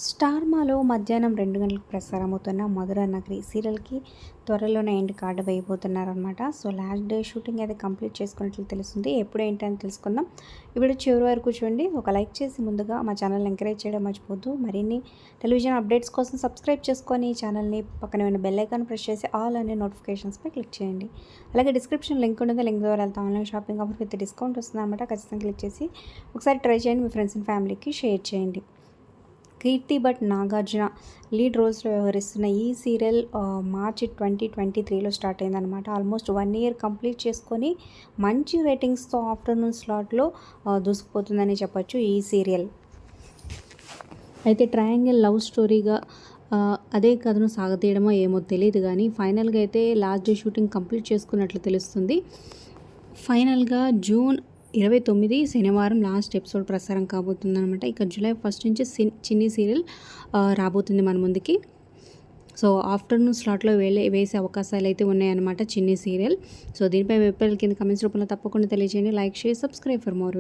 Star మాలో మధ్యాహ్నం 2 గంటలకు ప్రసారమవుతున్న మధుర నగరి సీరియల్‌కి త్వరలోనే ఎండ్ కార్డ్ వేయబోతున్నారనమాట. సో, లాస్ట్ డే షూటింగ్ అయితే కంప్లీట్ చేసుకున్నట్లు తెలుస్తుంది. ఎప్పుడు ఏంటని తెలుసుకుందాం. ఈ వీడియో చివరి వరకు చూడండి. ఒక లైక్ చేసి ముందుగా మా ఛానల్‌ని ఎంకరేజ్ చేయడం మర్చిపోవద్దు. మరిన్ని టెలివిజన్ అప్డేట్స్ కోసం సబ్స్క్రైబ్ చేసుకొని ఛానల్‌ని పక్కనే ఉన్న బెల్ ఐకాన్ ప్రెస్ చేసి ఆల్ అనే నోటిఫికేషన్స్‌పై క్లిక్ చేయండి. అలాగే డిస్క్రిప్షన్ లింక్ ఉంటుంది. లింక్ ద్వారా వెళ్తే online shopping offer with discount వస్తుందన్నమాట. ఖచ్చితంగా క్లిక్ చేసి ఒకసారి ట్రై చేయండి. మీ ఫ్రెండ్స్ అండ్ ఫ్యామిలీకి షేర్ చేయండి. కీర్తి భట్, నాగార్జున లీడ్ రోల్స్లో వ్యవహరిస్తున్న ఈ సీరియల్ మార్చి 2023లో స్టార్ట్ అయిందనమాట. ఆల్మోస్ట్ 1 ఇయర్ కంప్లీట్ చేసుకొని మంచి రేటింగ్స్తో ఆఫ్టర్నూన్ స్లాట్లో దూసుకుపోతుందని చెప్పొచ్చు ఈ సీరియల్. అయితే ట్రయాంగిల్ లవ్ స్టోరీగా అదే కథను సాగతీయడమో ఏమో తెలియదు, కానీ ఫైనల్గా అయితే లాస్ట్ డే షూటింగ్ కంప్లీట్ చేసుకున్నట్లు తెలుస్తుంది. ఫైనల్గా జూన్ 29 శనివారం లాస్ట్ ఎపిసోడ్ ప్రసారం కాబోతుందన్నమాట. ఇక జూలై 1 నుంచి చిన్ని సీరియల్ రాబోతుంది మన ముందుకి. సో, ఆఫ్టర్నూన్ స్లాట్లో వేసే అవకాశాలు అయితే ఉన్నాయన్నమాట చిన్ని సీరియల్. సో, దీనిపై వెబ్పైల్ కింద కమెంట్స్ రూపంలో తప్పకుండా తెలియజేయండి. Like, share, subscribe for more.